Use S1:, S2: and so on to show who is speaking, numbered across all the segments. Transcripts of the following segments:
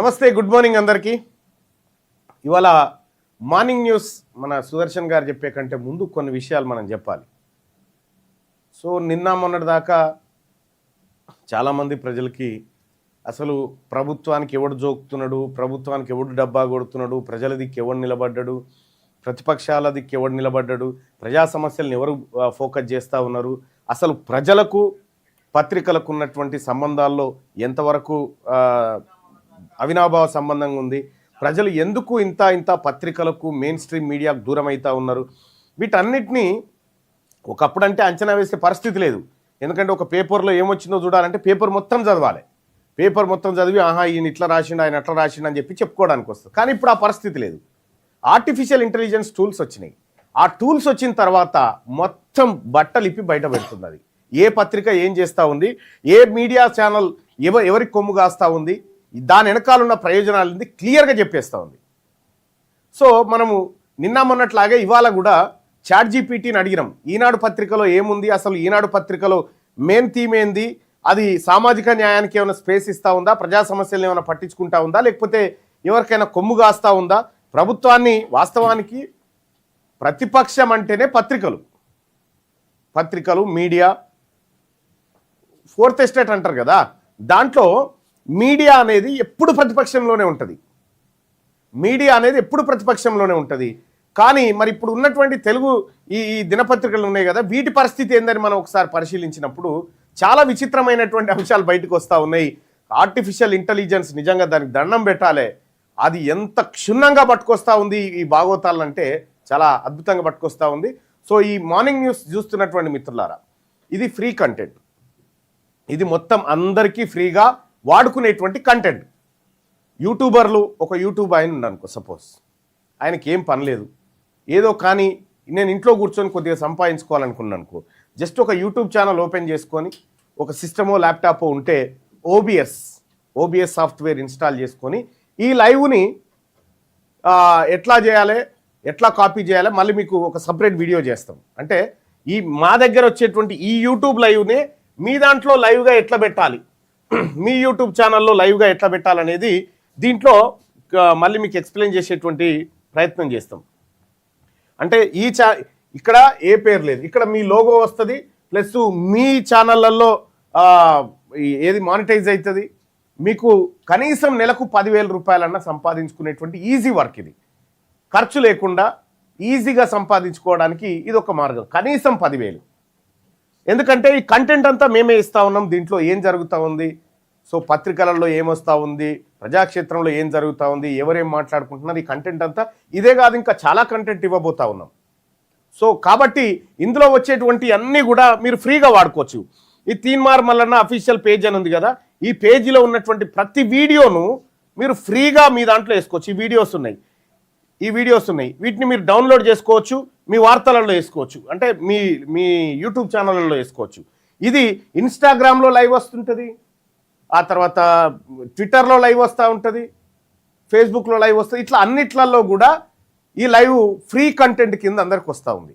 S1: నమస్తే, good morning అందరికీ. ఇవాళ మార్నింగ్ న్యూస్ మన సుదర్శన్ గారు చెప్పే కంటే ముందు కొన్ని విషయాలు మనం చెప్పాలి. సో నిన్న మొన్నటి దాకా చాలామంది ప్రజలకి అసలు ప్రభుత్వానికి ఎవడు జోకుతున్నాడు, ప్రభుత్వానికి ఎవడు డబ్బా కొడుతున్నాడు, ప్రజల దిక్కు ఎవడు నిలబడ్డాడు, ప్రతిపక్షాల దిక్కు ఎవడు నిలబడ్డాడు, ప్రజా సమస్యలను ఎవరు ఫోకస్ చేస్తూ ఉన్నారు, అసలు ప్రజలకు పత్రికలకు ఉన్నటువంటి సంబంధాల్లో ఎంతవరకు అవినాభావ సంబంధంగా ఉంది, ప్రజలు ఎందుకు ఇంత పత్రికలకు మెయిన్ స్ట్రీమ్ మీడియాకు దూరం అవుతూ ఉన్నారు, వీటన్నిటినీ ఒకప్పుడంటే అంచనా వేసే పరిస్థితి లేదు. ఎందుకంటే ఒక పేపర్లో ఏమొచ్చిందో చూడాలంటే పేపర్ మొత్తం చదవాలి. పేపర్ మొత్తం చదివి ఈయన ఇట్లా రాసిండు, ఆయన అట్లా రాసిండు అని చెప్పి చెప్పుకోవడానికి వస్తుంది. కానీ ఇప్పుడు ఆ పరిస్థితి లేదు. ఆర్టిఫిషియల్ ఇంటెలిజెన్స్ టూల్స్ వచ్చినాయి. ఆ టూల్స్ వచ్చిన తర్వాత మొత్తం బట్టలిప్పి బయట పెడుతుంది. అది ఏ పత్రిక ఏం చేస్తూ ఉంది, ఏ మీడియా ఛానల్ ఎవరికి కొమ్ము కాస్తూ ఉంది, దాని వెనకాల ఉన్న ప్రయోజనాలు క్లియర్గా చెప్పేస్తూ ఉంది. సో మనము నిన్న మొన్నట్లాగే ఇవాళ కూడా చాట్‌జీపీటీని అడిగినాం, ఈనాడు పత్రికలో ఏముంది, అసలు ఈనాడు పత్రికలో మెయిన్ థీమ్ ఏంది, అది సామాజిక న్యాయానికి ఏమైనా స్పేస్ ఇస్తూ ఉందా, ప్రజా సమస్యలను ఏమైనా పట్టించుకుంటా ఉందా, లేకపోతే ఎవరికైనా కొమ్ము కాస్తూ ఉందా, ప్రభుత్వాన్ని వాస్తవానికి ప్రతిపక్షం అంటేనే పత్రికలు మీడియా, ఫోర్త్ ఎస్టేట్ అంటారు కదా, దాంట్లో మీడియా అనేది ఎప్పుడు ప్రతిపక్షంలోనే ఉంటుంది. కానీ మరి ఇప్పుడు ఉన్నటువంటి తెలుగు ఈ దినపత్రికలు ఉన్నాయి కదా, వీటి పరిస్థితి ఏందని మనం ఒకసారి పరిశీలించినప్పుడు చాలా విచిత్రమైనటువంటి అంశాలు బయటకు వస్తూ ఉన్నాయి. ఆర్టిఫిషియల్ ఇంటెలిజెన్స్ నిజంగా దానికి దండం పెట్టాలి. అది ఎంత క్షుణ్ణంగా పట్టుకొస్తూ ఉంది ఈ భాగవతాలంటే చాలా అద్భుతంగా పట్టుకొస్తూ ఉంది. సో ఈ మార్నింగ్ న్యూస్ చూస్తున్నటువంటి మిత్రులారా, ఇది ఫ్రీ కంటెంట్. ఇది మొత్తం అందరికీ ఫ్రీగా వాడుకునేటువంటి కంటెంట్. యూట్యూబర్లు, ఒక యూట్యూబ్ ఆయన ఉన్నానుకో, సపోజ్ ఆయనకి ఏం పని లేదు, ఏదో కానీ నేను ఇంట్లో కూర్చొని కొద్దిగా సంపాదించుకోవాలనుకున్నాను అనుకో, జస్ట్ ఒక యూట్యూబ్ ఛానల్ ఓపెన్ చేసుకొని ఒక సిస్టమో ల్యాప్టాప్ ఉంటే ఓబిఎస్ సాఫ్ట్వేర్ ఇన్స్టాల్ చేసుకొని ఈ లైవ్ని ఎట్లా చేయాలి, ఎట్లా కాపీ చేయాలి, మళ్ళీ మీకు ఒక సపరేట్ వీడియో చేస్తాం. అంటే మా దగ్గర వచ్చేటువంటి ఈ యూట్యూబ్ లైవ్నే మీ దాంట్లో లైవ్గా ఎట్లా పెట్టాలి, మీ యూట్యూబ్ ఛానల్లో లైవ్గా ఎట్లా పెట్టాలనేది దీంట్లో మళ్ళీ మీకు ఎక్స్ప్లెయిన్ చేసేటువంటి ప్రయత్నం చేస్తాం. అంటే ఇక్కడ ఏ పేరు లేదు, ఇక్కడ మీ లోగో వస్తుంది, ప్లస్ మీ ఛానళ్ళల్లో ఏది మానిటైజ్ అవుతుంది, మీకు కనీసం నెలకు 10,000 రూపాయలన్నా సంపాదించుకునేటువంటి ఈజీ వర్క్. ఇది ఖర్చు లేకుండా ఈజీగా సంపాదించుకోవడానికి ఇది ఒక మార్గం, కనీసం 10,000. ఎందుకంటే ఈ కంటెంట్ అంతా మేమే ఇస్తూ ఉన్నాం. దీంట్లో ఏం జరుగుతూ ఉంది, సో పత్రికలలో ఏమొస్తూ ఉంది, ప్రజాక్షేత్రంలో ఏం జరుగుతూ ఉంది, ఎవరేం మాట్లాడుకుంటున్నారు, ఈ కంటెంట్ అంతా ఇదే కాదు, ఇంకా చాలా కంటెంట్ ఇవ్వబోతా ఉన్నాం. సో కాబట్టి ఇందులో వచ్చేటువంటి అన్నీ కూడా మీరు ఫ్రీగా వాడుకోవచ్చు. ఈ తీన్మార్ మల్లన్న అఫీషియల్ పేజ్ అని ఉంది కదా, ఈ పేజీలో ఉన్నటువంటి ప్రతి వీడియోను మీరు ఫ్రీగా మీ దాంట్లో వేసుకోవచ్చు. ఈ వీడియోస్ ఉన్నాయి, వీటిని మీరు డౌన్లోడ్ చేసుకోవచ్చు, మీ వార్తలలో వేసుకోవచ్చు, అంటే మీ యూట్యూబ్ ఛానళ్ళలో వేసుకోవచ్చు. ఇది ఇన్స్టాగ్రామ్లో లైవ్ వస్తుంటుంది, ఆ తర్వాత ట్విట్టర్లో లైవ్ వస్తూ ఉంటుంది, ఫేస్బుక్లో లైవ్ వస్తుంది, ఇట్లా అన్నిట్లలో కూడా ఈ లైవ్ ఫ్రీ కంటెంట్ కింద అందరికి వస్తూ ఉంది.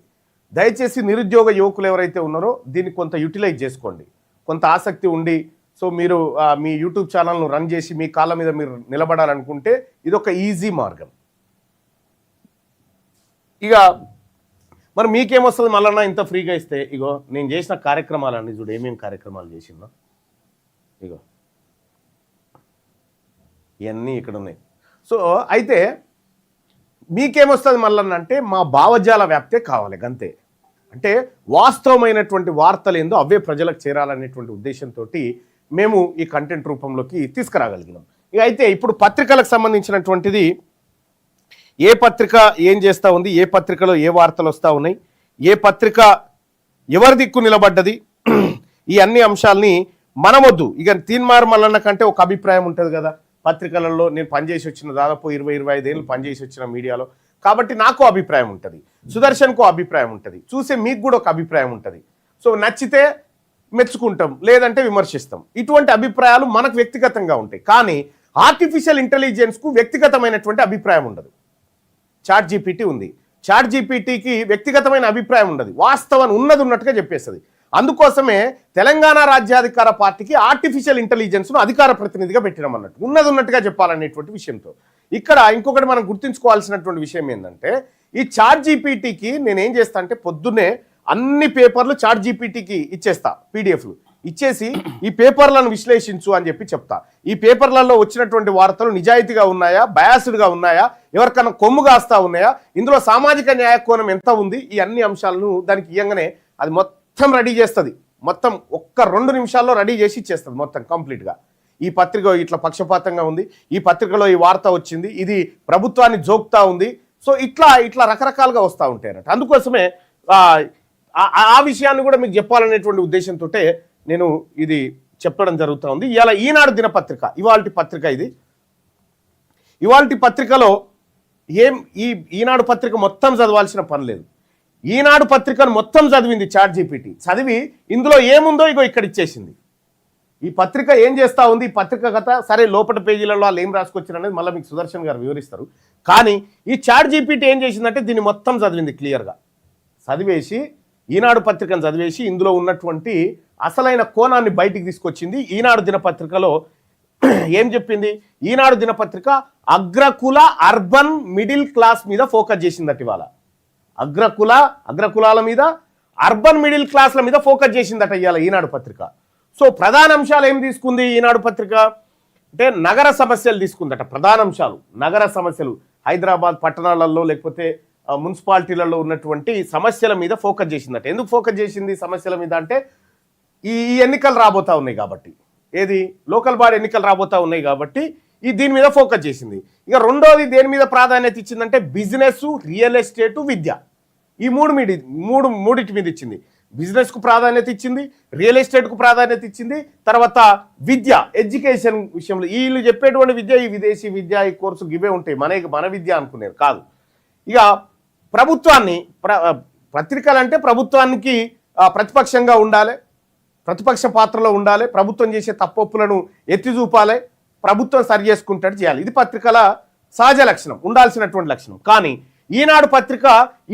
S1: దయచేసి నిరుద్యోగ యువకులు ఎవరైతే ఉన్నారో దీన్ని కొంత యూటిలైజ్ చేసుకోండి. కొంత ఆసక్తి ఉండి సో మీరు మీ యూట్యూబ్ ఛానల్ను రన్ చేసి మీ కాళ్ళ మీద మీరు నిలబడాలనుకుంటే ఇది ఒక ఈజీ మార్గం. ఇక మరి మీకేమొస్తుంది మళ్ళీ ఇంత ఫ్రీగా ఇస్తే, ఇగో నేను చేసిన కార్యక్రమాలన్నీ చూడు, ఏమేమి కార్యక్రమాలు చేసిందో ఇగో ఇవన్నీ ఇక్కడ ఉన్నాయి. సో అయితే మీకేమొస్తుంది మళ్ళీ అంటే మా భావజాల వ్యాప్తే కావాలి అంతే. అంటే వాస్తవమైనటువంటి వార్తలు ఏందో అవే ప్రజలకు చేరాలనేటువంటి ఉద్దేశంతో మేము ఈ కంటెంట్ రూపంలోకి తీసుకురాగలిగినాం. ఇక అయితే ఇప్పుడు పత్రికలకు సంబంధించినటువంటిది, ఏ పత్రిక ఏం చేస్తూ ఉంది, ఏ పత్రికలో ఏ వార్తలు వస్తూ ఉన్నాయి, ఏ పత్రిక ఎవరి దిక్కు నిలబడ్డది, ఈ అన్ని అంశాలని మనమొద్దు. ఇక తీన్మార్ మల్లన్న కంటే ఒక అభిప్రాయం ఉంటుంది కదా, పత్రికలలో నేను పనిచేసి వచ్చిన దాదాపు 20-25 ఏళ్ళు పనిచేసి వచ్చిన మీడియాలో, కాబట్టి నాకు అభిప్రాయం ఉంటుంది, సుదర్శన్కు అభిప్రాయం ఉంటుంది, చూసే మీకు కూడా ఒక అభిప్రాయం ఉంటుంది. సో నచ్చితే మెచ్చుకుంటాం, లేదంటే విమర్శిస్తాం. ఇటువంటి అభిప్రాయాలు మనకు వ్యక్తిగతంగా ఉంటాయి. కానీ ఆర్టిఫిషియల్ ఇంటెలిజెన్స్కు వ్యక్తిగతమైనటువంటి అభిప్రాయం ఉండదు. చాట్‌జీపీటీ ఉంది, చాట్‌జీపీటీకి వ్యక్తిగతమైన అభిప్రాయం ఉండదు, వాస్తవం ఉన్నది ఉన్నట్టుగా చెప్పేస్తుంది. అందుకోసమే తెలంగాణ రాజ్యాధికార పార్టీకి ఆర్టిఫిషియల్ ఇంటెలిజెన్స్ను అధికార ప్రతినిధిగా పెట్టినామన్నట్టు, ఉన్నట్టుగా చెప్పాలనేటువంటి విషయంతో. ఇక్కడ ఇంకొకటి మనం గుర్తుంచుకోవాల్సినటువంటి విషయం ఏంటంటే, ఈ చాట్ జీపీటీకి నేనేం చేస్తా అంటే పొద్దున్నే అన్ని పేపర్లు చాట్ జీపీటీకి ఇచ్చేస్తా, పీడిఎఫ్లు ఇచ్చేసి ఈ పేపర్లను విశ్లేషించు అని చెప్పి చెప్తా. ఈ పేపర్లలో వచ్చినటువంటి వార్తలు నిజాయితీగా ఉన్నాయా, బయాస్డ్గా ఉన్నాయా, ఎవరికన్నా కొమ్ము కాస్తా ఉన్నాయా, ఇందులో సామాజిక న్యాయ కోణం ఎంత ఉంది, ఈ అన్ని అంశాలను దానికి ఇయ్యంగానే అది మొత్తం రెడీ చేస్తుంది. మొత్తం 1-2 నిమిషాల్లో రెడీ చేసి ఇచ్చేస్తుంది మొత్తం కంప్లీట్గా. ఈ పత్రిక ఇట్లా పక్షపాతంగా ఉంది, ఈ పత్రికలో ఈ వార్త వచ్చింది, ఇది ప్రభుత్వాన్ని జోక్తా ఉంది. సో ఇట్లా రకరకాలుగా వస్తూ ఉంటాయి అన్నట్టు. అందుకోసమే ఆ విషయాన్ని కూడా మీకు చెప్పాలనేటువంటి ఉద్దేశంతో నేను ఇది చెప్పడం జరుగుతూ ఉంది. ఇలా ఈనాడు దినపత్రిక ఇవాల్టి పత్రిక, ఇది ఇవాల్టి పత్రికలో ఈనాడు పత్రిక మొత్తం చదవాల్సిన పని లేదు. ఈనాడు పత్రికను మొత్తం చదివింది చాట్ జీపీటీ. చదివి ఇందులో ఏముందో ఇగో ఇక్కడ ఇచ్చేసింది. ఈ పత్రిక ఏం చేస్తూ ఉంది, ఈ పత్రిక కథ సరే లోపల పేజీలలో వాళ్ళు ఏం రాసుకొచ్చారు అనేది మళ్ళీ మీకు సుదర్శన్ గారు వివరిస్తారు. కానీ ఈ చాట్ జీపీటీ ఏం చేసిందంటే దీన్ని మొత్తం చదివింది క్లియర్గా. చదివేసి ఈనాడు పత్రికను చదివేసి ఇందులో ఉన్నటువంటి అసలైన కోణాన్ని బయటికి తీసుకొచ్చింది. ఈనాడు దినపత్రికలో ఏం చెప్పింది, ఈనాడు దినపత్రిక అగ్రకుల అర్బన్ మిడిల్ క్లాస్ మీద ఫోకస్ చేసిందట. ఇవాళ అగ్రకులాల మీద, అర్బన్ మిడిల్ క్లాస్ల మీద ఫోకస్ చేసిందట ఇవాళ ఈనాడు పత్రిక. సో ప్రధాన అంశాలు ఏం తీసుకుంది ఈనాడు పత్రిక అంటే నగర సమస్యలు తీసుకుందట. ప్రధాన అంశాలు నగర సమస్యలు, హైదరాబాద్ పట్టణాలలో లేకపోతే మున్సిపాలిటీలలో ఉన్నటువంటి సమస్యల మీద ఫోకస్ చేసిందట. ఎందుకు ఫోకస్ చేసింది సమస్యల మీద అంటే, ఈ ఎన్నికలు రాబోతా ఉన్నాయి కాబట్టి, ఏది లోకల్ బాడీ ఎన్నికలు రాబోతా ఉన్నాయి కాబట్టి దీని మీద ఫోకస్ చేసింది. ఇక రెండోది దేని మీద ప్రాధాన్యత ఇచ్చిందంటే బిజినెస్, రియల్ ఎస్టేటు, విద్య, ఈ మూడింటి మీద ఇచ్చింది. బిజినెస్కు ప్రాధాన్యత ఇచ్చింది, రియల్ ఎస్టేట్కు ప్రాధాన్యత ఇచ్చింది, తర్వాత విద్య, ఎడ్యుకేషన్ విషయంలో వీళ్ళు చెప్పేటువంటి విద్య, ఈ విదేశీ విద్య, ఈ కోర్సు ఇవే ఉంటాయి, మన విద్య అనుకునేది కాదు. ఇక ప్రభుత్వాన్ని, పత్రికలు అంటే ప్రభుత్వానికి ప్రతిపక్షంగా ఉండాలి, ప్రతిపక్ష పాత్రలో ఉండాలి, ప్రభుత్వం చేసే తప్పొప్పులను ఎత్తి చూపాలి, ప్రభుత్వం సరి చేసుకుంటాడు చేయాలి. ఇది పత్రికల సహజ లక్షణం, ఉండాల్సినటువంటి లక్షణం. కానీ ఈనాడు పత్రిక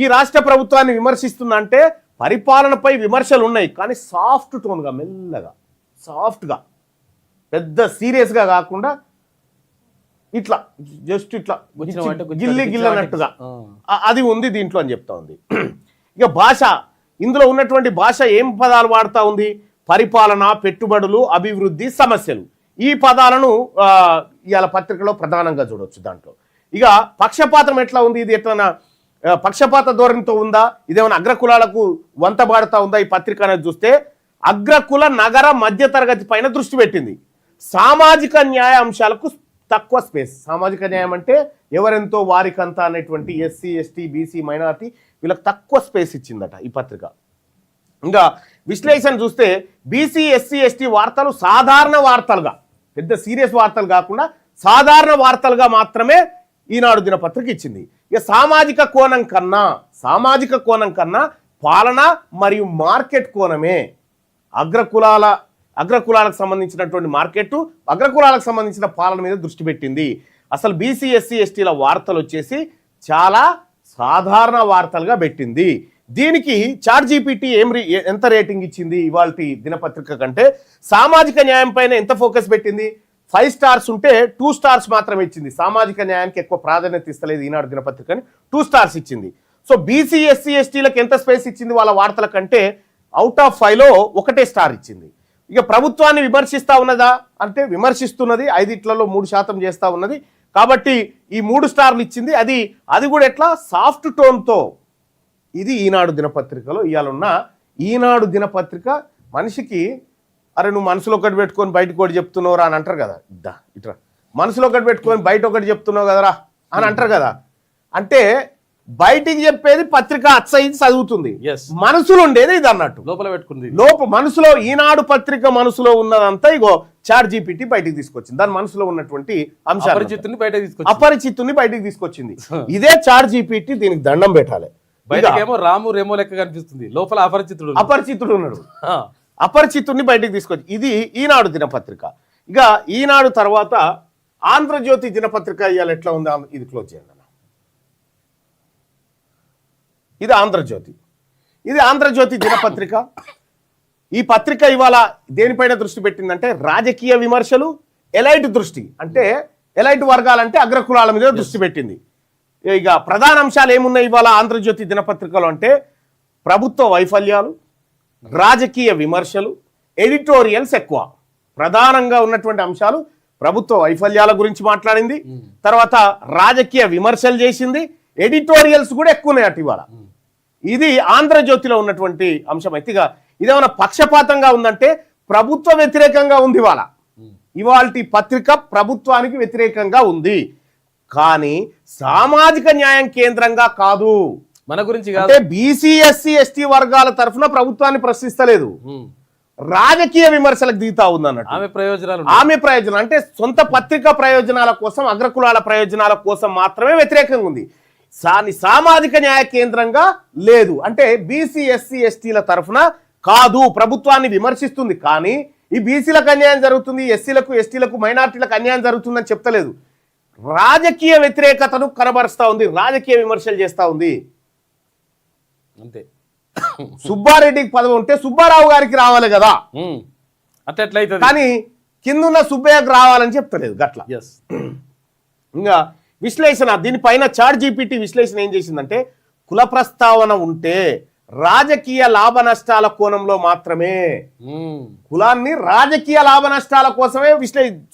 S1: ఈ రాష్ట్ర ప్రభుత్వాన్ని విమర్శిస్తుందంటే పరిపాలనపై విమర్శలు ఉన్నాయి, కానీ సాఫ్ట్ టోన్గా, మెల్లగా, సాఫ్ట్గా, పెద్ద సీరియస్గా కాకుండా ఇట్లా జస్ట్ ఇట్లా గిల్లన్నట్టుగా అది ఉంది దీంట్లో అని చెప్తా ఉంది. ఇక భాష, ఇందులో ఉన్నటువంటి భాష ఏం పదాలు వాడుతూ ఉంది, పరిపాలన, పెట్టుబడులు, అభివృద్ధి, సమస్యలు, ఈ పదాలను ఇవాళ పత్రికలో ప్రధానంగా చూడవచ్చు. దాంట్లో ఇక పక్షపాతం ఎట్లా ఉంది, ఇది ఎట్లా పక్షపాత ధోరణితో ఉందా, ఇదేమైనా అగ్రకులాలకు వంతబాడుతా ఉందా ఈ పత్రిక అనేది చూస్తే అగ్రకుల, నగర, మధ్యతరగతి పైన దృష్టి పెట్టింది. సామాజిక న్యాయ అంశాలకు తక్కువ స్పేస్. సామాజిక న్యాయం అంటే ఎవరెంతో వారికంతా అనేటువంటి ఎస్సీ, ఎస్టీ, బీసీ, మైనారిటీ వీళ్ళకి తక్కువ స్పేస్ ఇచ్చిందట ఈ పత్రిక. ఇంకా విశ్లేషణ చూస్తే బీసీ, ఎస్సీ, ఎస్టీ వార్తలు సాధారణ వార్తలుగా, పెద్ద సీరియస్ వార్తలు కాకుండా సాధారణ వార్తలుగా మాత్రమే ఈనాడు దినపత్రిక ఇచ్చింది. ఇక సామాజిక కోణం కన్నా పాలన మరియు మార్కెట్ కోణమే, అగ్రకులాలకు సంబంధించినటువంటి మార్కెట్, అగ్రకులాలకు సంబంధించిన పాలన మీద దృష్టి పెట్టింది. అసలు బీసీ, ఎస్సీ, ఎస్టీల వార్తలు వచ్చేసి చాలా సాధారణ వార్తలుగా పెట్టింది. దీనికి చాట్ జీపీటీ ఎంత రేటింగ్ ఇచ్చింది ఇవాల్టి దినపత్రిక కంటే, సామాజిక న్యాయం పైన ఎంత ఫోకస్ పెట్టింది, 5 స్టార్స్ ఉంటే 2 స్టార్స్ మాత్రమే ఇచ్చింది. సామాజిక న్యాయానికి ఎక్కువ ప్రాధాన్యత ఇస్తలేదు ఈనాడు దినపత్రికని, 2 స్టార్స్ ఇచ్చింది. సో బీసీ, ఎస్సీ, ఎస్టీలకు ఎంత స్పేస్ ఇచ్చింది వాళ్ళ వార్తల కంటే, అవుట్ ఆఫ్ 5లో 1 స్టార్ ఇచ్చింది. ఇక ప్రభుత్వాన్ని విమర్శిస్తూ ఉన్నదా అంటే విమర్శిస్తున్నది, 5ట్లో 3% చేస్తూ ఉన్నది కాబట్టి ఈ 3 స్టార్లు ఇచ్చింది. అది కూడా ఎట్లా సాఫ్ట్ టోన్తో. ఇది ఈనాడు దినపత్రికలో ఇవాళ ఉన్న ఈనాడు దినపత్రిక. మనిషికి అరే నువ్వు మనసులో ఒకటి పెట్టుకొని బయటకు ఒకటి చెప్తున్నావురా అని అంటారు కదా, ఇట్లా మనసులో ఒకటి పెట్టుకొని బయట ఒకటి చెప్తున్నావు కదరా అని అంటారు కదా. అంటే బయటికి చెప్పేది పత్రిక అచ్చయింది చదువుతుంది, మనసులో ఉండేది ఇది అన్నట్టు
S2: లోపల పెట్టుకుంది.
S1: మనసులో ఈనాడు పత్రిక మనసులో ఉన్నదంతా ఇగో చాట్ జీపీటీ బయటికి తీసుకొచ్చింది. దాని మనసులో ఉన్నటువంటి అంశాలు అపరిచితుని బయటికి తీసుకొచ్చింది. ఇదే చాట్ జీపీటీ, దీనికి దండం పెట్టాలి.
S2: బయటకేమో రాము రేమో లెక్క కనిపిస్తుంది, లోపల
S1: అపరిచితుడు ఉన్నాడు. అపరిచితుడిని బయటికి తీసుకొచ్చి ఇది ఈనాడు దినపత్రిక. ఇక ఈనాడు తర్వాత ఆంధ్రజ్యోతి దినపత్రిక ఇవాళ ఎట్లా ఉందా ఇది క్లోజ్ చేయండి. ఇది ఆంధ్రజ్యోతి దినపత్రిక. ఈ పత్రిక ఇవాళ దేనిపైన దృష్టి పెట్టిందంటే రాజకీయ విమర్శలు, ఎలైట్ దృష్టి అంటే ఎలైట్ వర్గాలంటే అగ్రకులాల మీద దృష్టి పెట్టింది. ఇక ప్రధాన అంశాలు ఏమున్నాయి ఇవాళ ఆంధ్రజ్యోతి దినపత్రికలో అంటే ప్రభుత్వ వైఫల్యాలు, రాజకీయ విమర్శలు, ఎడిటోరియల్స్ ఎక్కువ. ప్రధానంగా ఉన్నటువంటి అంశాలు ప్రభుత్వ వైఫల్యాల గురించి మాట్లాడింది, తర్వాత రాజకీయ విమర్శలు చేసింది, ఎడిటోరియల్స్ కూడా ఎక్కువ ఉన్నాయి అటు ఇవాళ. ఇది ఆంధ్రజ్యోతిలో ఉన్నటువంటి అంశం. అయితే ఇక ఇదేమైనా పక్షపాతంగా ఉందంటే ప్రభుత్వ వ్యతిరేకంగా ఉంది ఇవాళ. ఇవాల్టి పత్రిక ప్రభుత్వానికి వ్యతిరేకంగా ఉంది, కానీ సామాజిక న్యాయం కేంద్రంగా కాదు.
S2: మన గురించి కాదు.
S1: అంటే బీసీ ఎస్సీ ఎస్టీ వర్గాల తరఫున ప్రభుత్వాన్ని ప్రశ్నిస్తలేదు, రాజకీయ విమర్శలకు దిగుతా ఉంది అన్నట్టు. ఆమె ప్రయోజనాలు అంటే సొంత పత్రిక ప్రయోజనాల కోసం, అగ్రకులాల ప్రయోజనాల కోసం మాత్రమే వ్యతిరేకంగా ఉంది. సామాజిక న్యాయ కేంద్రంగా లేదు. అంటే బీసీ ఎస్సీ ఎస్టీల తరఫున కాదు, ప్రభుత్వాన్ని విమర్శిస్తుంది. కానీ ఈ బీసీలకు అన్యాయం జరుగుతుంది, ఎస్సీలకు ఎస్టీలకు మైనార్టీలకు అన్యాయం జరుగుతుందని చెప్తలేదు. రాజకీయ వ్యతిరేకతను కనబరుస్తా ఉంది, రాజకీయ విమర్శలు చేస్తా ఉంది.
S2: అంతే.
S1: సుబ్బారెడ్డికి పదవి ఉంటే సుబ్బారావు గారికి రావాలి కదా,
S2: అట్లయితే
S1: కానీ కిందున్న సుబ్బయ్యకు రావాలని చెప్తలేదు గట్ల. ఇంకా విశ్లేషణ దీనిపైన చాట్ జీపీటీ విశ్లేషణ ఏం చేసిందంటే కుల ప్రస్తావన ఉంటే రాజకీయ లాభ నష్టాల కోణంలో మాత్రమే, కులాన్ని రాజకీయ లాభ నష్టాల కోసమే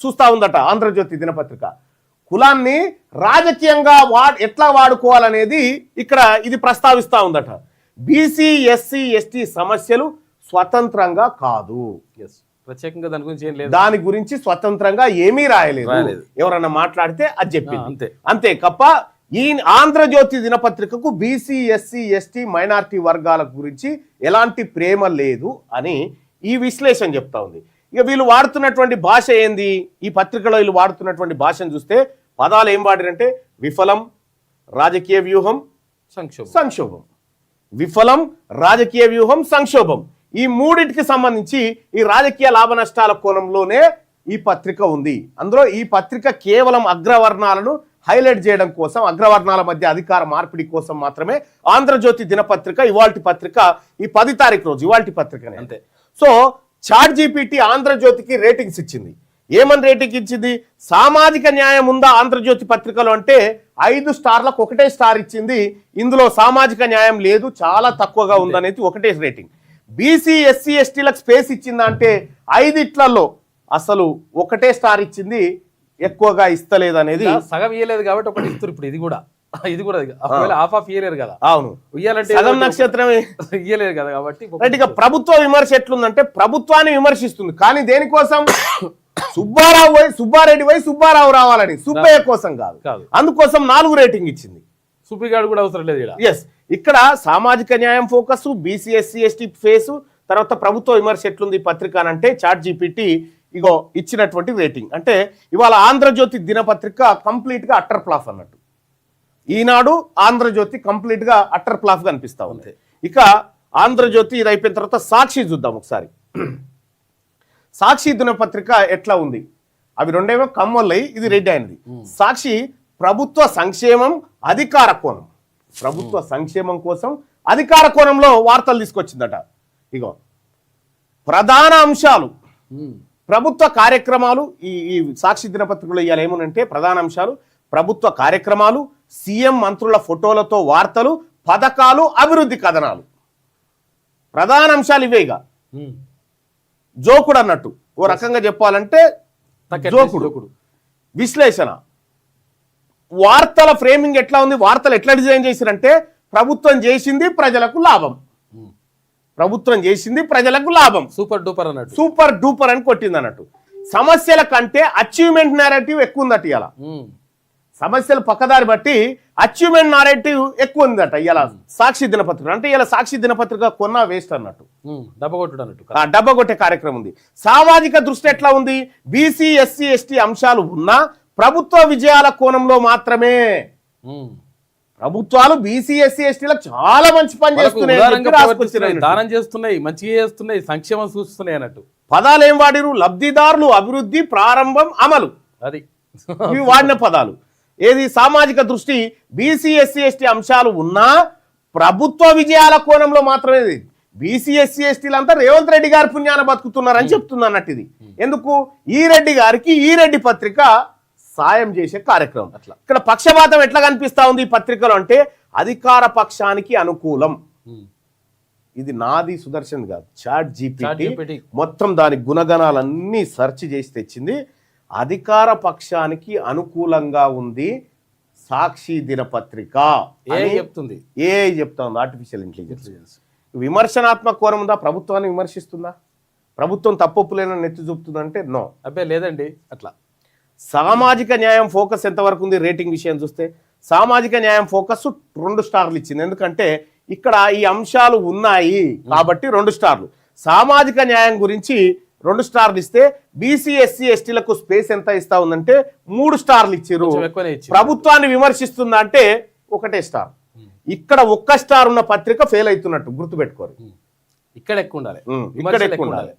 S1: చూస్తా ఉందట ఆంధ్రజ్యోతి దినపత్రిక. కులాన్ని రాజకీయంగా ఎట్లా వాడుకోవాలనేది ఇక్కడ ఇది ప్రస్తావిస్తా ఉందట. బీసీ ఎస్సీ ఎస్టీ సమస్యలు స్వతంత్రంగా కాదు,
S2: ప్రత్యేకంగా
S1: దాని గురించి స్వతంత్రంగా ఏమీ రాయలేదు. ఎవరన్నా మాట్లాడితే అది చెప్పింది అంతే కప్ప ఈ ఆంధ్రజ్యోతి దినపత్రికకు బీసీ ఎస్సీ ఎస్టీ మైనారిటీ వర్గాల గురించి ఎలాంటి ప్రేమ లేదు అని ఈ విశ్లేషణ చెప్తా ఉంది. ఇక వీళ్ళు వాడుతున్నటువంటి భాష ఏంది, ఈ పత్రికలో వీళ్ళు వాడుతున్నటువంటి భాషను చూస్తే పదాలు ఏం వాడిరంటే విఫలం, రాజకీయ వ్యూహం, సంక్షోభం. విఫలం, రాజకీయ వ్యూహం, సంక్షోభం. ఈ మూడింటికి సంబంధించి ఈ రాజకీయ లాభ నష్టాల కోణంలోనే ఈ పత్రిక ఉంది. అందులో ఈ పత్రిక కేవలం అగ్రవర్ణాలను హైలైట్ చేయడం కోసం, అగ్రవర్ణాల మధ్య అధికార మార్పిడి కోసం మాత్రమే ఆంధ్రజ్యోతి దినపత్రిక ఇవాల్టి పత్రిక ఈ 10 తారీఖు రోజు ఇవాల్టి పత్రికనే.
S2: అంతే.
S1: సో చాట్ జీపీటీ ఆంధ్రజ్యోతికి రేటింగ్స్ ఇచ్చింది. ఏమని రేటింగ్ ఇచ్చింది? సామాజిక న్యాయం ఉందా ఆంధ్రజ్యోతి పత్రికలో అంటే 5 స్టార్లకు 1 స్టార్ ఇచ్చింది. ఇందులో సామాజిక న్యాయం లేదు, చాలా తక్కువగా ఉందనేది 1 రేటింగ్. బీసీ ఎస్సీ ఎస్టీలకు స్పేస్ ఇచ్చిందా అంటే 5 అసలు 1 స్టార్ ఇచ్చింది, ఎక్కువగా ఇస్తలేదు అనేది.
S2: సగం ఇయ్యలేదు కాబట్టి ఒకటి ఇస్తారు. ఇప్పుడు ఇది కూడా హాఫ్ ఆఫ్ ఇయ్యలేరు కదా.
S1: అవును,
S2: ఇయ్యాలంటే
S1: సగం నక్షత్రమే
S2: ఇయ్యలేదు కదా. కాబట్టి
S1: ఇక ప్రభుత్వ విమర్శ ఎట్లుందంటే ప్రభుత్వాన్ని విమర్శిస్తుంది, కానీ దేనికోసం? సుబ్బారెడ్డి పోయి సుబ్బారావు రావాలని, సుబ్బయ్య కోసం కాదు. అందుకోసం 4 రేటింగ్ ఇచ్చింది.
S2: సుప్రీంగాడు కూడా అవసరం లేదు.
S1: ఎస్, ఇక్కడ సామాజిక న్యాయం focus, BC SC ST face, తర్వాత ప్రభుత్వ విమర్శ ఎట్లుంది పత్రిక అంటే చాట్ జీపీటీ ఇగో ఇచ్చినటువంటి రేటింగ్. అంటే ఇవాళ ఆంధ్రజ్యోతి దినపత్రిక కంప్లీట్ గా అట్టర్ ఫ్లాప్ అన్నట్టు. ఈనాడు ఆంధ్రజ్యోతి కంప్లీట్ గా అట్టర్ ఫ్లాప్ గా అనిపిస్తా ఉంది. ఇక ఆంధ్రజ్యోతి ఇది అయిపోయిన తర్వాత సాక్షి చూద్దాం ఒకసారి. సాక్షి దినపత్రిక ఎట్లా ఉంది? అవి రెండేమో కమ్మొల్లయి, ఇది రెడ్డి అయినది. సాక్షి ప్రభుత్వ సంక్షేమం, అధికార కోణం, ప్రభుత్వ సంక్షేమం కోసం అధికార కోణంలో వార్తలు తీసుకొచ్చిందట. ఇగో ప్రధాన అంశాలు, ప్రభుత్వ కార్యక్రమాలు. ఈ సాక్షి దినపత్రికలో ఇవాళ ఏమనంటే ప్రధాన అంశాలు ప్రభుత్వ కార్యక్రమాలు, సీఎం మంత్రుల ఫోటోలతో వార్తలు, పథకాలు, అభివృద్ధి కథనాలు. ప్రధాన అంశాలు ఇవేగా. జోకుడు అన్నట్టు, ఓ రకంగా చెప్పాలంటే జోకుడు. విశ్లేషణ, వార్తల ఫ్రేమింగ్ ఎట్లా ఉంది, వార్తలు ఎట్లా డిజైన్ చేసిరంటే ప్రభుత్వం చేసింది ప్రజలకు లాభం, ప్రభుత్వం చేసింది ప్రజలకు లాభం,
S2: సూపర్ డూపర్ అన్నట్టు,
S1: సూపర్ డూపర్ అని కొట్టింది అన్నట్టు. సమస్యల కంటే అచీవ్మెంట్ నేరేటివ్ ఎక్కువ ఉందట ఇలా. సమస్యలు పక్కదారి బట్టి అచీవ్మెంట్ నారేటివ్ ఎక్కువ ఉందట ఇలా సాక్షి దినపత్రిక. అంటే ఇలా సాక్షి దినపత్రిక కొన్నా వేస్ట్ అన్నట్టు, డబ్బా కొట్టే కార్యక్రమం ఉంది. సామాజిక దృష్టి ఎట్లా ఉంది? బీసీ ఎస్సీ ఎస్టీ అంశాలు ఉన్నా ప్రభుత్వ విజయాల కోణంలో మాత్రమే. ప్రభుత్వాలు బీసీ ఎస్సీ ఎస్టీలకు చాలా మంచి పని చేస్తున్నాయి,
S2: దానం చేస్తున్నాయి, మంచిగా చేస్తున్నాయి, సంక్షేమం సూచిస్తున్నాయి అన్నట్టు.
S1: పదాలు ఏం వాడిరు? లబ్ధిదారులు, అభివృద్ధి, ప్రారంభం, అమలు, అది ఇవి వాడిన పదాలు. ఏది? సామాజిక దృష్టి బీసీ ఎస్సీ ఎస్టీ అంశాలు ఉన్నా ప్రభుత్వ విజయాల కోణంలో మాత్రమే. బీసీ ఎస్సీ ఎస్టీలు అంతా రేవంత్ రెడ్డి గారి పుణ్యాన బతుకుతున్నారని చెప్తుంది అన్నట్టు ఇది. ఎందుకు ఈ రెడ్డి గారికి ఈ రెడ్డి పత్రిక సాయం చేసే కార్యక్రమం.
S2: అట్లా
S1: ఇక్కడ పక్షపాతం ఎట్లా కనిపిస్తా ఉంది ఈ పత్రికలో అంటే అధికార పక్షానికి అనుకూలం. ఇది నాది సుదర్శన్ కాదు, చాట్ జీపీటీ మొత్తం దాని గుణగణాలన్నీ సెర్చ్ చేసి తెచ్చింది. అధికార పక్షానికి అనుకూలంగా ఉంది సాక్షి దినపత్రిక
S2: చెప్తుంది.
S1: చెప్తా ఉంది ఆర్టిఫిషియల్ ఇంటెలిజెన్స్. విమర్శనాత్మక కోణం ఉందా? ప్రభుత్వాన్ని విమర్శిస్తుందా? ప్రభుత్వం తప్పొప్పులేనని ఎత్తి చూపుతుందంటే నో,
S2: అబ్బాయి లేదండి. అట్లా
S1: సామాజిక న్యాయం ఫోకస్ ఎంతవరకు ఉంది రేటింగ్ విషయం చూస్తే సామాజిక న్యాయం ఫోకస్ 2 స్టార్లు ఇచ్చింది. ఎందుకంటే ఇక్కడ ఈ అంశాలు ఉన్నాయి కాబట్టి 2 స్టార్లు. సామాజిక న్యాయం గురించి 2 స్టార్లు ఇస్తే బీసీ ఎస్సీ ఎస్టీలకు స్పేస్ ఎంత ఇస్తా ఉందంటే 3 స్టార్లు ఇచ్చారు. ప్రభుత్వాన్ని విమర్శిస్తుందా అంటే 1 స్టార్. ఇక్కడ 1 స్టార్ ఉన్న పత్రిక ఫెయిల్ అవుతున్నట్టు గుర్తుపెట్టుకోరు.
S2: ఇక్కడ ఎక్కువ ఉండాలి,
S1: ఇక్కడ ఎక్కువ ఉండాలి.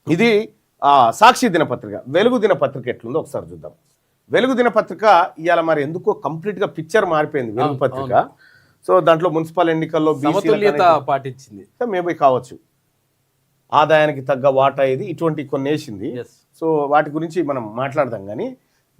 S1: ఇది సాక్షి దినపత్రిక. వెలుగు దినపత్రిక ఎట్లుందో ఒకసారి చూద్దాం. వెలుగు దినపత్రిక ఇవాళ మరి ఎందుకో కంప్లీట్ గా పిక్చర్ మారిపోయింది వెలుగు పత్రిక. సో దాంట్లో మున్సిపల్ ఎన్నికల్లో
S2: పాటించింది
S1: మేబీ కావచ్చు, ఆదాయానికి తగ్గ వాటా ఇది ఇటువంటి కొన్ని వేసింది. సో వాటి గురించి మనం మాట్లాడదాం. కానీ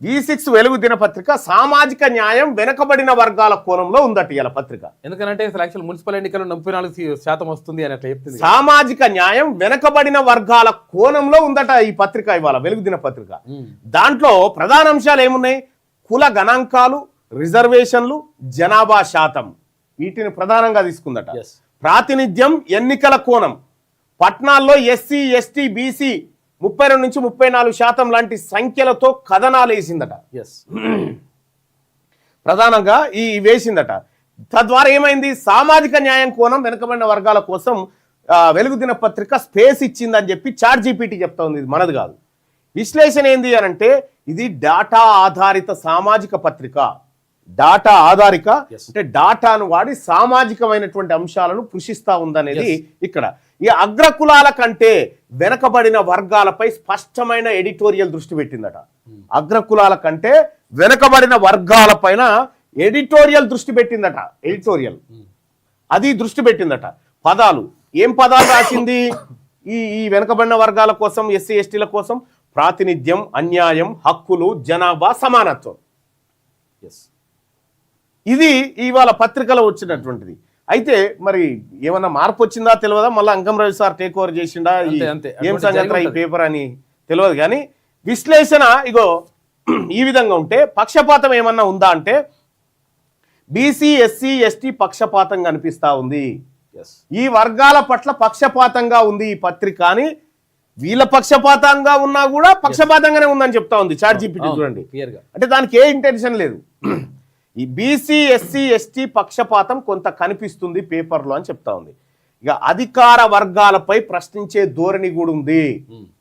S1: V6 వెలుగు దినపత్రిక సామాజిక న్యాయం వెనకబడిన వర్గాల కోణంలో ఉందట ఇవాళ పత్రిక.
S2: ఎందుకంటే మున్సిపల్ ఎన్నికల్లో 34% వస్తుంది అని అట్లా చెప్తుంది.
S1: సామాజిక న్యాయం వెనకబడిన వర్గాల కోణంలో ఉందట ఈ పత్రిక ఇవాళ వెలుగు దినపత్రిక. దాంట్లో ప్రధాన అంశాలు ఏమున్నాయి? కుల గణాంకాలు, రిజర్వేషన్లు, జనాభా శాతం, వీటిని ప్రధానంగా తీసుకుందట. ప్రాతినిధ్యం, ఎన్నికల కోణం, పట్నాల్లో ఎస్సీ ఎస్టీ బీసీ 32 నుంచి 34% లాంటి సంఖ్యలతో కథనాలు వేసిందట. ప్రధానంగా ఈ వేసిందట. తద్వారా ఏమైంది? సామాజిక న్యాయం కోణం వెనుకబడిన వర్గాల కోసం వెలుగు దినపత్రిక స్పేస్ ఇచ్చిందని చెప్పి చాట్ జీపీటీ చెప్తా ఉంది. ఇది మనది కాదు. విశ్లేషణ ఏంది అని అంటే ఇది డాటా ఆధారిత సామాజిక పత్రిక. డాటా ఆధారిక అంటే డాటాను వాడి సామాజికమైనటువంటి అంశాలను కృషిస్తా ఉందనేది ఇక్కడ. ఈ అగ్రకులాల కంటే వెనకబడిన వర్గాలపై స్పష్టమైన ఎడిటోరియల్ దృష్టి పెట్టిందట. అగ్రకులాల కంటే వెనకబడిన వర్గాలపైన ఎడిటోరియల్ దృష్టి పెట్టిందట. ఎడిటోరియల్ అది దృష్టి పెట్టిందట. పదాలు, ఏం పదాలు రాసింది? ఈ వెనకబడిన వర్గాల కోసం, ఎస్సీ ఎస్టీల కోసం ప్రాతినిధ్యం, అన్యాయం, హక్కులు, జనాభా, సమానత్వం. ఇది ఇవాళ పత్రికలో వచ్చినటువంటిది. అయితే మరి ఏమన్నా మార్పు వచ్చిందా తెలియదా? మళ్ళీ అంకం రవి సార్ టేక్ ఓవర్ చేసిండా, ఏం సంగతి ఈ పేపర్ అని తెలియదు. కానీ విశ్లేషణ ఇగో ఈ విధంగా ఉంటే పక్షపాతం ఏమన్నా ఉందా అంటే బీసీ ఎస్సీ ఎస్టీ పక్షపాతం కనిపిస్తా ఉంది. ఈ వర్గాల పట్ల పక్షపాతంగా ఉంది ఈ పత్రిక అని, వీళ్ళ పక్షపాతంగా ఉన్నా కూడా పక్షపాతంగానే ఉందని చెప్తా ఉంది చాట్ జీపీటీ. చూడండి, అంటే దానికి ఏ ఇంటెన్షన్ లేదు. ఈ బీసీ ఎస్సీ ఎస్టీ పక్షపాతం కొంత కనిపిస్తుంది పేపర్లో అని చెప్తా ఉంది. ఇక అధికార వర్గాలపై ప్రశ్నించే ధోరణి కూడా ఉంది,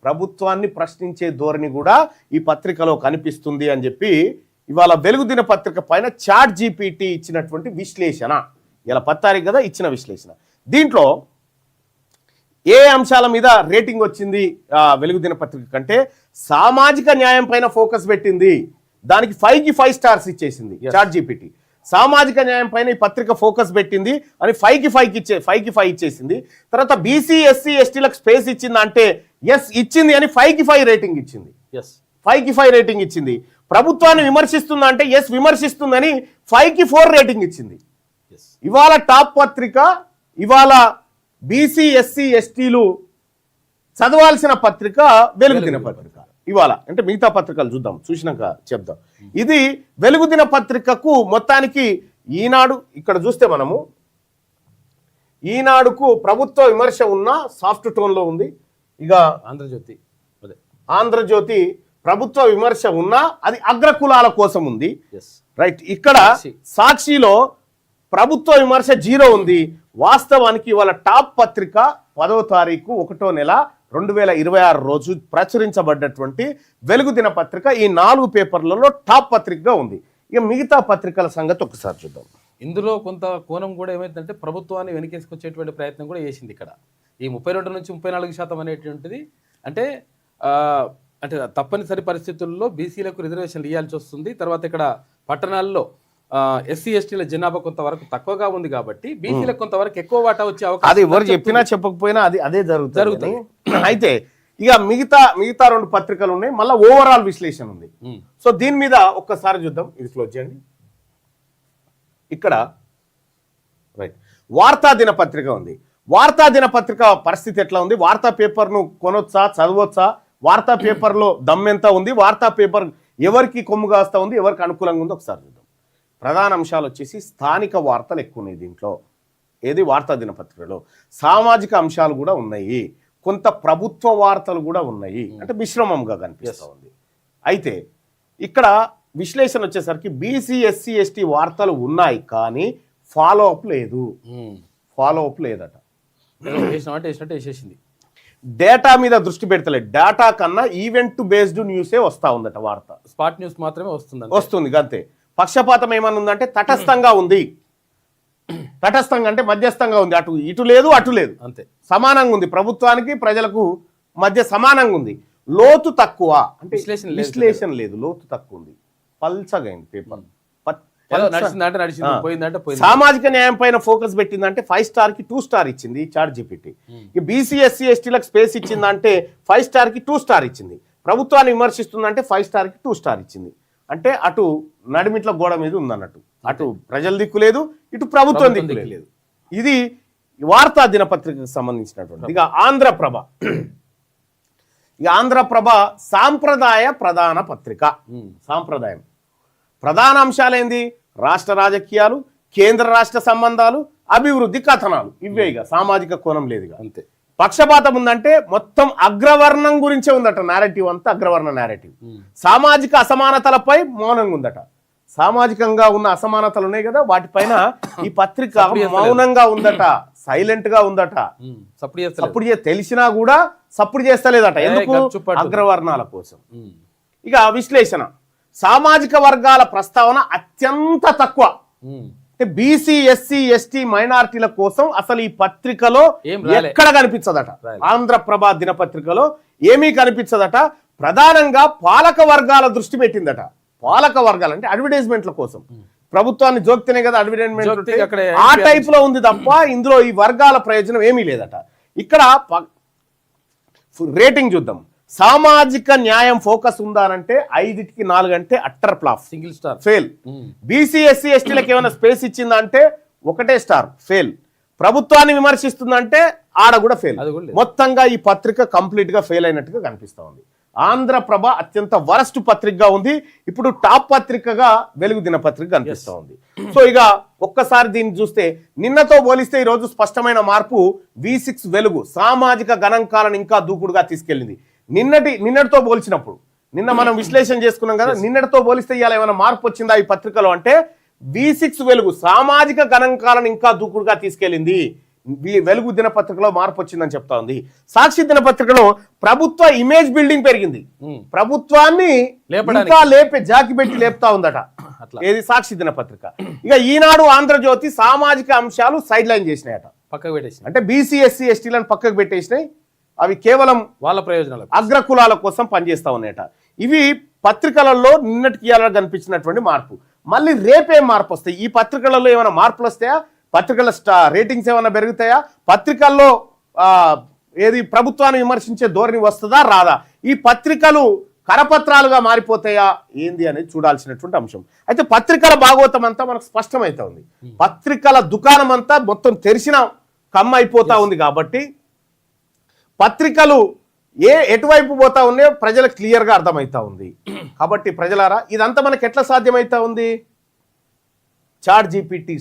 S1: ప్రభుత్వాన్ని ప్రశ్నించే ధోరణి కూడా ఈ పత్రికలో కనిపిస్తుంది అని చెప్పి ఇవాళ వెలుగు దిన పత్రిక పైన చాట్ జీపీటీ ఇచ్చినటువంటి విశ్లేషణ. ఇలా 10 తారీఖు కదా ఇచ్చిన విశ్లేషణ. దీంట్లో ఏ అంశాల మీద రేటింగ్ వచ్చింది వెలుగు దిన పత్రిక కంటే సామాజిక న్యాయం పైన ఫోకస్ పెట్టింది. దానికి 5కి 5 స్టార్స్ ఇచ్చేసింది చాట్ జీపీటీ. సామాజిక న్యాయం పైన ఈ పత్రిక ఫోకస్ పెట్టింది అని 5కి 5 ఇచ్చేసింది. తర్వాత బీసీ ఎస్సీ ఎస్టీలకు స్పేస్ ఇచ్చింది అంటే ఎస్ ఇచ్చింది అని 5కి 5 రేటింగ్ ఇచ్చింది. 5కి 5 రేటింగ్ ఇచ్చింది. ప్రభుత్వాన్ని విమర్శిస్తుందా అంటే ఎస్ విమర్శిస్తుందని 5కి 4 రేటింగ్ ఇచ్చింది. ఇవాళ టాప్ పత్రిక, ఇవాళ బీసీ ఎస్సీ ఎస్టీలు చదవాల్సిన పత్రిక వెలుగు దిన పత్రిక. ఇవాళ అంటే మిగతా పత్రికలు చూద్దాం, చూసినాక చెప్దాం. ఇది వెలుగు దిన పత్రికకు మొత్తానికి ఈనాడు, ఇక్కడ చూస్తే మనము ఈనాడుకు ప్రభుత్వ విమర్శ ఉన్న సాఫ్ట్ టోన్ లో ఉంది. ఇక ఆంధ్రజ్యోతి ప్రభుత్వ విమర్శ ఉన్నా అది అగ్రకులాల కోసం ఉంది. రైట్, ఇక్కడ సాక్షిలో ప్రభుత్వ విమర్శ 0 ఉంది. వాస్తవానికి ఇవాళ టాప్ పత్రిక 10వ తారీఖు 1వ నెల 2026 రోజు ప్రచురించబడ్డటువంటి వెలుగు దిన పత్రిక ఈ 4 పేపర్లలో టాప్ పత్రికగా ఉంది. ఇక మిగతా పత్రికల సంగతి ఒకసారి చూద్దాం.
S2: ఇందులో కొంత కోణం కూడా ఏమైందంటే ప్రభుత్వాన్ని వెనకేసుకొచ్చేటువంటి ప్రయత్నం కూడా చేసింది. ఇక్కడ ఈ 32 నుంచి 34% అనేటువంటిది అంటే అంటే తప్పనిసరి పరిస్థితుల్లో బీసీలకు రిజర్వేషన్లు ఇవ్వాల్సి వస్తుంది. తర్వాత ఇక్కడ పట్టణాల్లో ఎస్సీ ఎస్టీల జనాభా కొంతవరకు తక్కువగా ఉంది కాబట్టి బీసీలకు కొంతవరకు ఎక్కువ వాటా వచ్చే
S1: అది
S2: అవకాశం
S1: ఎవరు చెప్పినా చెప్పకపోయినా అదే జరుగుతుంది. అయితే ఇక మిగతా 2 పత్రికలు ఉన్నాయి, మళ్ళీ ఓవరాల్ విశ్లేషణ ఉంది. సో దీని మీద ఒక్కసారి చూద్దాం. ఇది క్లోజ్ చేయండి. ఇక్కడ రైట్ వార్తా దినపత్రిక ఉంది. వార్తా దినపత్రిక పరిస్థితి ఎట్లా ఉంది? వార్తా పేపర్ను కొనొచ్చా, చదవచ్చా? వార్తా పేపర్లో దమ్మెంత ఉంది? వార్తా పేపర్ ఎవరికి కొమ్ము కాస్తా ఉంది, ఎవరికి అనుకూలంగా ఉంది? ఒకసారి చూద్దాం. ప్రధాన అంశాలు వచ్చేసి స్థానిక వార్తలు ఎక్కువ ఉన్నాయి దీంట్లో. ఏది వార్తా దినపత్రికలో సామాజిక అంశాలు కూడా ఉన్నాయి, కొంత ప్రభుత్వ వార్తలు కూడా ఉన్నాయి. అంటే మిశ్రమంగా కనిపిస్తూ ఉంది. అయితే ఇక్కడ విశ్లేషణ వచ్చేసరికి బీసీ ఎస్సీ ఎస్టీ వార్తలు ఉన్నాయి, కానీ ఫాలో అప్ లేదట.
S2: వేసేసింది.
S1: డేటా మీద దృష్టి పెడతలేదు. డేటా కన్నా ఈవెంట్ బేస్డ్ న్యూసే వస్తూ ఉందట. వార్త
S2: స్పాట్ న్యూస్ మాత్రమే
S1: వస్తుంది అంతే. పక్షపాతం ఏమన్నా ఉందంటే తటస్థంగా ఉంది. తటస్థంగా అంటే మధ్యస్థంగా ఉంది. ఇటు లేదు అటు లేదు, అంతే సమానంగా ఉంది. ప్రభుత్వానికి ప్రజలకు మధ్య సమానంగా ఉంది. లోతు తక్కువ అంటే విశ్లేషణ లేదు, లోతు తక్కువ ఉంది. పల్చగా అయింది పేపర్. సామాజిక న్యాయం పైన ఫోకస్ పెట్టిందంటే 5 స్టార్ కి 2 స్టార్ ఇచ్చింది చాట్ జీపీటీ. బీసీ ఎస్సీ ఎస్టీలకు స్పేస్ ఇచ్చిందంటే 5 స్టార్ కి 2 స్టార్ ఇచ్చింది. ప్రభుత్వాన్ని విమర్శిస్తుందంటే 5 స్టార్ కి 2 స్టార్ ఇచ్చింది. అంటే అటు నడిమిట్ల గోడ మీద ఉందన్నట్టు. అటు ప్రజల దిక్కు లేదు, ఇటు ప్రభుత్వం దిక్కు లేదు. ఇది వార్తా దినపత్రికకు సంబంధించినటువంటి. ఇక ఆంధ్రప్రభ సాంప్రదాయ ప్రధాన పత్రిక. సాంప్రదాయం ప్రధాన అంశాలేంది? రాష్ట్ర రాజకీయాలు, కేంద్ర రాష్ట్ర సంబంధాలు, అభివృద్ధి కథనాలు. ఇవే ఇక సామాజిక కోణం లేదు. అంతే. పక్షపాతం ఉందంటే మొత్తం అగ్రవర్ణం గురించే ఉందట. నేరేటివ్ అంతా అగ్రవర్ణ నేరేటివ్. సామాజిక అసమానతలపై మౌనంగా ఉందట. సామాజికంగా ఉన్న అసమానతలు ఉన్నాయి కదా, వాటిపైన ఈ పత్రిక మౌనంగా ఉందట, సైలెంట్ గా ఉందట. సప్పుడు తెలిసినా కూడా సప్పుడు చేస్తలేదట. ఎందుకు? అగ్రవర్ణాల కోసం. ఇక విశ్లేషణ సామాజిక వర్గాల ప్రస్తావన అత్యంత తక్కువ. అంటే బీసీ ఎస్సీ ఎస్టీ మైనారిటీల కోసం అసలు ఈ పత్రికలో ఎక్కడ కనిపించదట. ఆంధ్రప్రభ దినపత్రికలో ఏమీ కనిపించదట. ప్రధానంగా పాలక వర్గాల దృష్టి పెట్టిందట. పాలక వర్గాలు అంటే అడ్వర్టైజ్మెంట్ల కోసం. ప్రభుత్వాన్ని జోక్తేనే కదా అడ్వర్టైజ్మెంట్, ఆ టైప్ లో ఉంది తప్ప ఇందులో ఈ వర్గాల ప్రయోజనం ఏమీ లేదట. ఇక్కడ రేటింగ్ చూద్దాం. సామాజిక న్యాయం ఫోకస్ ఉందానంటే 5కి 4 అంటే utter flop, single star, fail. BC SC ఎస్టీలకు ఏమైనా స్పేస్ ఇచ్చిందంటే 1 స్టార్, ఫెయిల్. ప్రభుత్వాన్ని విమర్శిస్తుందంటే ఆడ కూడా ఫెయిల్. మొత్తంగా ఈ పత్రిక కంప్లీట్ గా ఫెయిల్ అయినట్టుగా కనిపిస్తా ఉంది. ఆంధ్రప్రభ అత్యంత వరస్ట్ పత్రికగా ఉంది. ఇప్పుడు టాప్ పత్రికగా వెలుగు దినపత్రిక కనిపిస్తా ఉంది. సో ఇక ఒక్కసారి దీన్ని చూస్తే నిన్నతో పోలిస్తే ఈ రోజు స్పష్టమైన మార్పు. V6 వెలుగు సామాజిక గణాంకాలను ఇంకా దూకుడుగా తీసుకెళ్లింది. నిన్నటితో పోల్చినప్పుడు, నిన్న మనం విశ్లేషణ చేసుకున్నాం కదా, నిన్నటితో పోలిస్తే ఇవాళ ఏమైనా మార్పు వచ్చిందా ఈ పత్రికలో అంటే V6 వెలుగు సామాజిక గణాంకాలను ఇంకా దూకుడుగా తీసుకెళ్లింది. వెలుగు దినపత్రికలో మార్పు వచ్చిందని చెప్తా ఉంది. సాక్షి దినపత్రికలో ప్రభుత్వ ఇమేజ్ బిల్డింగ్ పెరిగింది. ప్రభుత్వాన్ని ఇంకా జాకి పెట్టి లేపుతా ఉందట. ఏది? సాక్షి దినపత్రిక. ఇక ఈనాడు, ఆంధ్రజ్యోతి సామాజిక అంశాలు సైడ్ లైన్ చేసినాయట, పక్కకు పెట్టేసినాయి. అంటే బీసీ ఎస్సీ ఎస్టీలను పక్కకు పెట్టేసినాయి. అవి కేవలం వాళ్ళ ప్రయోజనాలు, అగ్రకులాల కోసం పనిచేస్తా ఉన్నాయట. ఇవి పత్రికలలో నిన్నటికి కనిపించినటువంటి మార్పు. మళ్ళీ రేపేం మార్పు వస్తాయి? ఈ పత్రికలలో ఏమైనా మార్పులు వస్తాయా? పత్రికల రేటింగ్స్ ఏమైనా పెరుగుతాయా? పత్రికల్లో ఏది ప్రభుత్వాన్ని విమర్శించే ధోరణి వస్తుందా రాదా? ఈ పత్రికలు కరపత్రాలుగా మారిపోతాయా ఏంది అనేది చూడాల్సినటువంటి అంశం. అయితే పత్రికల భాగవతం అంతా మనకు స్పష్టమైతా ఉంది. పత్రికల దుకాణం అంతా మొత్తం తెరిచిన కమ్మ అయిపోతా ఉంది. కాబట్టి పత్రికలు ఎటువైపు పోతా ఉన్నాయో ప్రజలకు క్లియర్ గా అర్థమవుతా ఉంది. కాబట్టి ప్రజలారా, ఇదంతా మనకు ఎట్లా సాధ్యమైతా ఉంది? చాట్ జీపీటీ,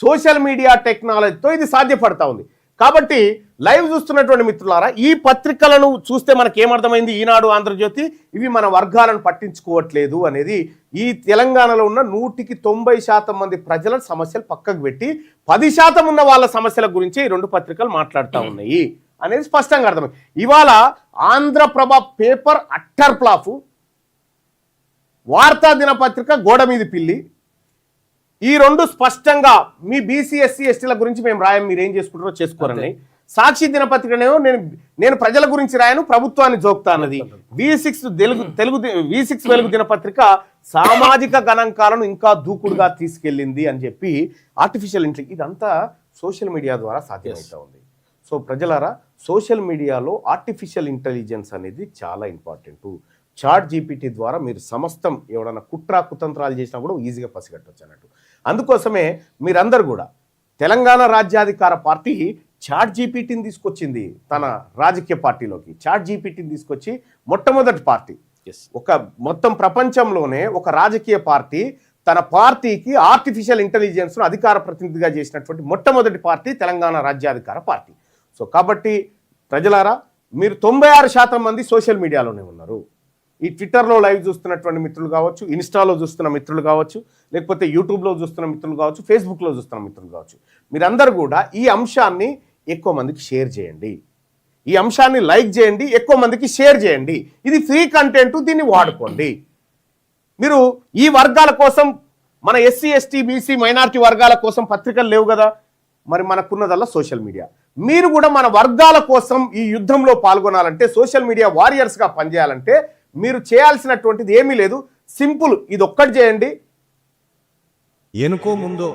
S1: సోషల్ మీడియా టెక్నాలజీతో ఇది సాధ్యపడతా ఉంది. కాబట్టి లైవ్ చూస్తున్నటువంటి మిత్రులారా, ఈ పత్రికలను చూస్తే మనకి ఏమర్థమైంది? ఈనాడు, ఆంధ్రజ్యోతి ఇవి మన వర్గాలను పట్టించుకోవట్లేదు అనేది. ఈ తెలంగాణలో ఉన్న 190% మంది ప్రజల సమస్యలు పక్కకు పెట్టి 10% ఉన్న వాళ్ళ సమస్యల గురించి ఈ 2 పత్రికలు మాట్లాడుతూ ఉన్నాయి అనేది స్పష్టంగా అర్థమైంది. ఇవాళ ఆంధ్రప్రభ పేపర్ అట్టర్ ఫ్లాప్, వార్తా దినపత్రిక గోడ మీద పిల్లి. ఈ 2 స్పష్టంగా మీ బీసీ ఎస్సీ ఎస్టీల గురించి మేము రాయం, మీరు ఏం చేసుకుంటారో చేసుకోరని సాక్షి దినపత్రికనేమో నేను ప్రజల గురించి రాయను, ప్రభుత్వాన్ని జోక్తా అన్నది. V6 వెలుగు దినపత్రిక సామాజిక గణాంకాలను ఇంకా దూకుడుగా తీసుకెళ్ళింది అని చెప్పి ఆర్టిఫిషియల్ ఇంటెలిజెన్స్ ఇదంతా సోషల్ మీడియా ద్వారా సాధ్యమవుతా ఉంది. సో ప్రజలారా, సోషల్ మీడియాలో ఆర్టిఫిషియల్ ఇంటెలిజెన్స్ అనేది చాలా ఇంపార్టెంట్. ChatGPT ద్వారా మీరు సమస్తం ఎవడన్నా కుట్రాకుతంత్రాలు చేసినా కూడా ఈజీగా పసిగట్టవచ్చు అన్నట్టు. అందుకోసమే మీరందరూ కూడా తెలంగాణ రాజ్యాధికార పార్టీ ChatGPTని తీసుకొచ్చింది తన రాజకీయ పార్టీలోకి. ChatGPTని తీసుకొచ్చి మొట్టమొదటి పార్టీ, ఒక మొత్తం ప్రపంచంలోనే ఒక రాజకీయ పార్టీ తన పార్టీకి ఆర్టిఫిషియల్ ఇంటెలిజెన్స్ను అధికార ప్రతినిధిగా చేసినటువంటి మొట్టమొదటి పార్టీ తెలంగాణ రాజ్యాధికార పార్టీ. సో కాబట్టి ప్రజలారా, మీరు 96% మంది సోషల్ మీడియాలోనే ఉన్నారు. ఈ ట్విట్టర్లో లైవ్ చూస్తున్నటువంటి మిత్రులు కావచ్చు, ఇన్స్టాలో చూస్తున్న మిత్రులు కావచ్చు, లేకపోతే యూట్యూబ్లో చూస్తున్న మిత్రులు కావచ్చు, ఫేస్బుక్లో చూస్తున్న మిత్రులు కావచ్చు, మీరందరూ కూడా ఈ అంశాన్ని ఎక్కువ మందికి షేర్ చేయండి. ఈ అంశాన్ని లైక్ చేయండి, ఎక్కువ మందికి షేర్ చేయండి. ఇది ఫ్రీ కంటెంట్, దీన్ని వాడుకోండి. మీరు ఈ వర్గాల కోసం, మన SC ST BC మైనారిటీ వర్గాల కోసం పత్రికలు లేవు కదా, మరి మనకున్నదల్లా సోషల్ మీడియా. మీరు కూడా మన వర్గాల కోసం ఈ యుద్ధంలో పాల్గొనాలంటే, సోషల్ మీడియా వారియర్స్గా పనిచేయాలంటే మీరు చేయాల్సినటువంటిది ఏమీ లేదు. సింపుల్, ఇది ఒక్కటి చేయండి.
S3: ఎనుకో ముందో